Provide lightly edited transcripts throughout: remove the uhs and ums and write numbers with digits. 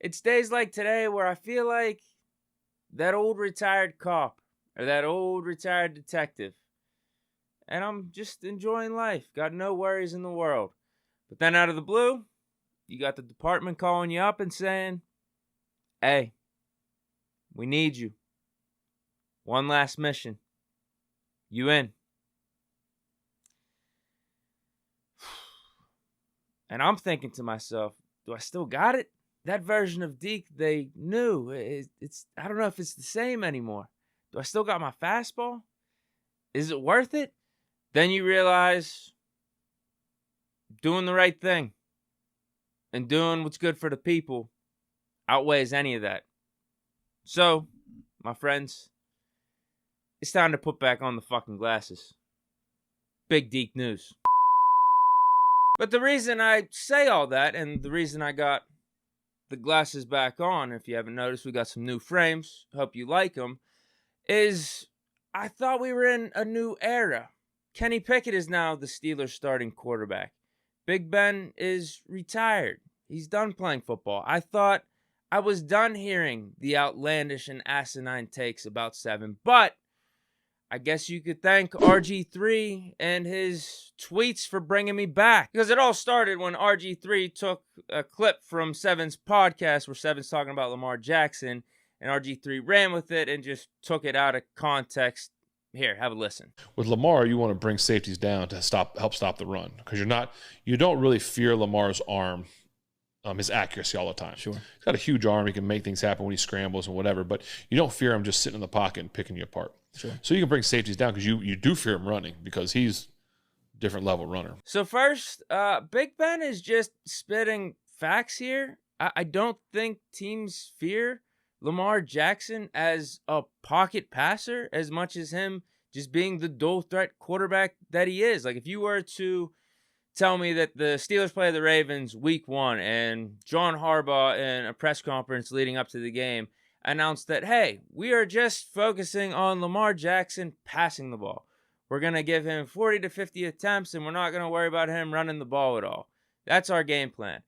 It's days like today where I feel like that old retired cop or that old retired detective. And I'm just enjoying life. Got no worries in the world. But then out of the blue, you got the department calling you up and saying, hey, we need you. One last mission. You in. And I'm thinking to myself, do I still got it? That version of Deke they knew. It's I don't know if it's the same anymore. Do I still got my fastball? Is it worth it? Then you realize doing the right thing and doing what's good for the people outweighs any of that. So, my friends, it's time to put back on the fucking glasses. Big Deke news. But the reason I say all that, and the reason I got the glasses back on, if you haven't noticed, we got some new frames. Hope you like them. Is I thought we were in a new era. Kenny Pickett is now the Steelers' starting quarterback. Big Ben is retired. He's done playing football. I thought I was done hearing the outlandish and asinine takes about Seven, but I guess you could thank RG3 and his tweets for bringing me back. Because it all started when RG3 took a clip from Seven's podcast where Seven's talking about Lamar Jackson, and RG3 ran with it and just took it out of context. Here, have a listen. With Lamar, you want to bring safeties down to help stop the run, because you don't really fear Lamar's arm, his accuracy all the time. Sure. He's got a huge arm. He can make things happen when he scrambles and whatever, but you don't fear him just sitting in the pocket and picking you apart. Sure. So you can bring safeties down because you do fear him running, because he's a different level runner. So first, Big Ben is just spitting facts here. I don't think teams fear Lamar Jackson as a pocket passer as much as him just being the dual threat quarterback that he is. Like, if you were to tell me that the Steelers play the Ravens week 1 and John Harbaugh in a press conference leading up to the game announced that, hey, we are just focusing on Lamar Jackson passing the ball. We're going to give him 40 to 50 attempts, and we're not going to worry about him running the ball at all. That's our game plan.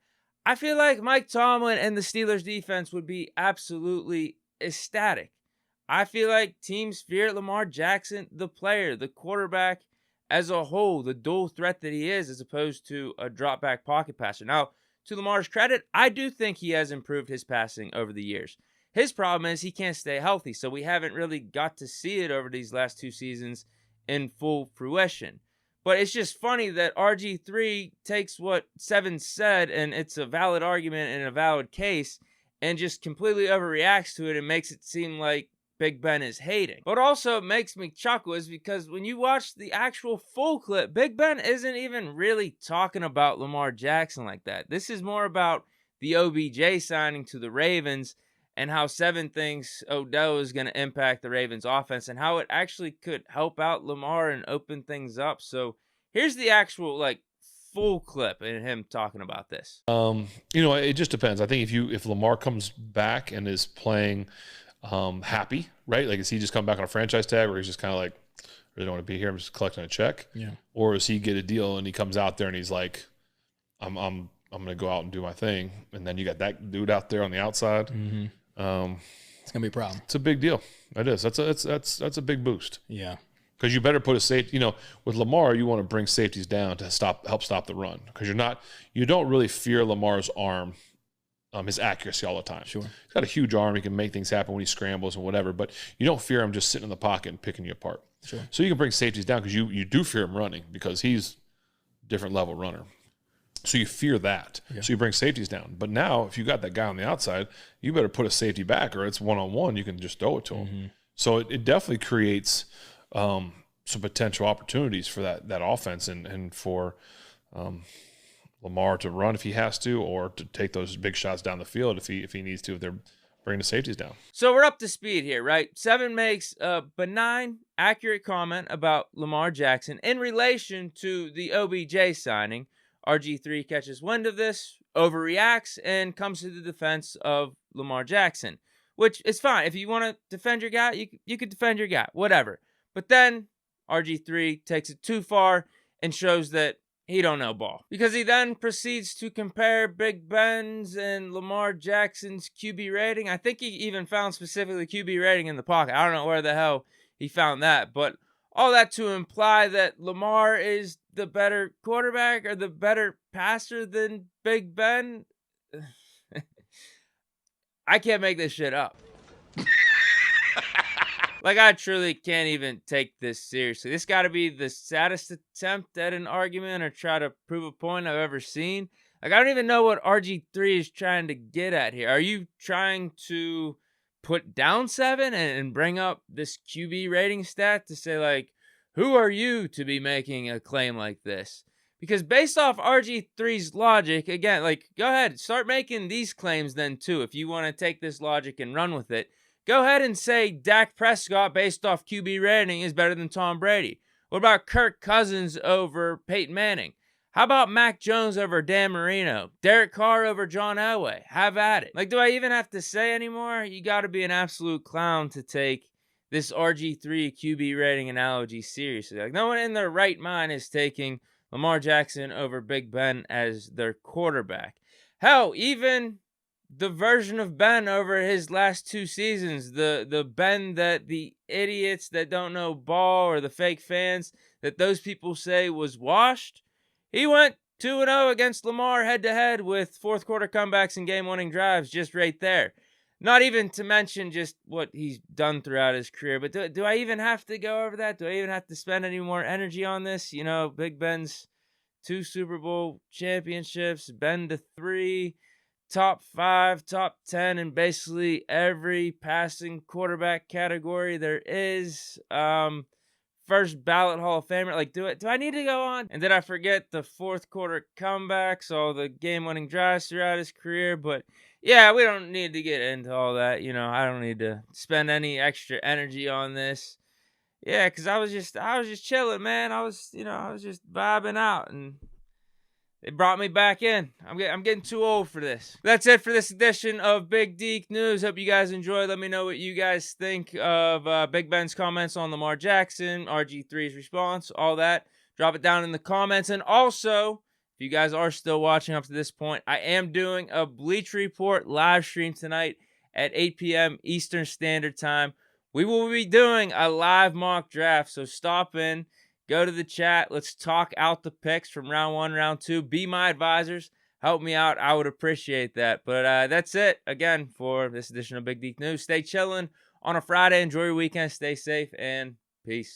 I feel like Mike Tomlin and the Steelers defense would be absolutely ecstatic. I feel like teams fear Lamar Jackson, the player, the quarterback as a whole, the dual threat that he is, as opposed to a drop back pocket passer. Now, to Lamar's credit, I do think he has improved his passing over the years. His problem is he can't stay healthy, so we haven't really got to see it over these last 2 seasons in full fruition. But it's just funny that RG3 takes what Seven said, and it's a valid argument and a valid case, and just completely overreacts to it and makes it seem like Big Ben is hating. What also makes me chuckle is because when you watch the actual full clip, Big Ben isn't even really talking about Lamar Jackson like that. This is more about the OBJ signing to the Ravens and how Seven thinks Odell is going to impact the Ravens offense and how it actually could help out Lamar and open things up. So here's the actual full clip and him talking about this. It just depends. I think if Lamar comes back and is playing happy, right? Like, is he just come back on a franchise tag, or he's just kind of like, really don't want to be here, I'm just collecting a check? Yeah. Or does he get a deal and he comes out there and he's like, I'm going to go out and do my thing, and then you got that dude out there on the outside. Mm-hmm. It's gonna be a problem. It's a big deal. It is. That's a big boost. Yeah. Because you better put a safety. With Lamar, you want to bring safeties down to help stop the run, because you don't really fear Lamar's arm, his accuracy all the time. Sure. He's got a huge arm. He can make things happen when he scrambles and whatever, but you don't fear him just sitting in the pocket and picking you apart. Sure. So you can bring safeties down because you do fear him running, because he's a different level runner. So you fear that. Yeah. So you bring safeties down. But now, if you got that guy on the outside, you better put a safety back, or it's one-on-one. You can just throw it to him. Mm-hmm. So it definitely creates some potential opportunities for that offense and for Lamar to run if he has to, or to take those big shots down the field if he needs to, if they're bringing the safeties down. So we're up to speed here, right? Seven makes a benign, accurate comment about Lamar Jackson in relation to the OBJ signing. RG3 catches wind of this, overreacts, and comes to the defense of Lamar Jackson, which is fine. If you want to defend your guy, you could defend your guy, whatever. But then RG3 takes it too far and shows that he don't know ball. Because he then proceeds to compare Big Ben's and Lamar Jackson's QB rating. I think he even found specifically QB rating in the pocket. I don't know where the hell he found that. But all that to imply that Lamar is the better quarterback or the better passer than Big Ben. I can't make this shit up. Like, I truly can't even take this seriously. This got to be the saddest attempt at an argument or try to prove a point I've ever seen. Like, I don't even know what RG3 is trying to get at here. Are you trying to put down 7 and bring up this QB rating stat to say, like, who are you to be making a claim like this? Because based off RG3's logic, again, like, go ahead, start making these claims then, too, if you want to take this logic and run with it. Go ahead and say Dak Prescott, based off QB rating, is better than Tom Brady. What about Kirk Cousins over Peyton Manning? How about Mac Jones over Dan Marino? Derek Carr over John Elway? Have at it. Like, do I even have to say anymore? You got to be an absolute clown to take this RG3 QB rating analogy seriously. Like, no one in their right mind is taking Lamar Jackson over Big Ben as their quarterback. Hell, even the version of Ben over his last 2 seasons, the Ben that the idiots that don't know ball or the fake fans that those people say was washed, he went 2-0 against Lamar head-to-head with fourth quarter comebacks and game-winning drives just right there. Not even to mention just what he's done throughout his career. But do I even have to go over that? Do I even have to spend any more energy on this? You know, Big Ben's 2 Super Bowl championships, Ben to 3, top 5, top 10 in basically every passing quarterback category there is. First ballot Hall of Famer. Like, do I need to go on? And did I forget the fourth quarter comebacks, all the game-winning drives throughout his career? But yeah, we don't need to get into all that. You know, I don't need to spend any extra energy on this. Yeah, because I was just chilling, man. I was just vibing out, and it brought me back in. I'm getting too old for this. That's it for this edition of Big Deke News. Hope you guys enjoyed. Let me know what you guys think of Big Ben's comments on Lamar Jackson, RG3's response, all that. Drop it down in the comments. And also, if you guys are still watching up to this point, I am doing a Bleacher Report live stream tonight at 8 p.m. Eastern Standard Time. We will be doing a live mock draft, so stop in. Go to the chat. Let's talk out the picks from round 1, round 2. Be my advisors. Help me out. I would appreciate that. But that's it, again, for this edition of Big Deke News. Stay chilling on a Friday. Enjoy your weekend. Stay safe, and peace.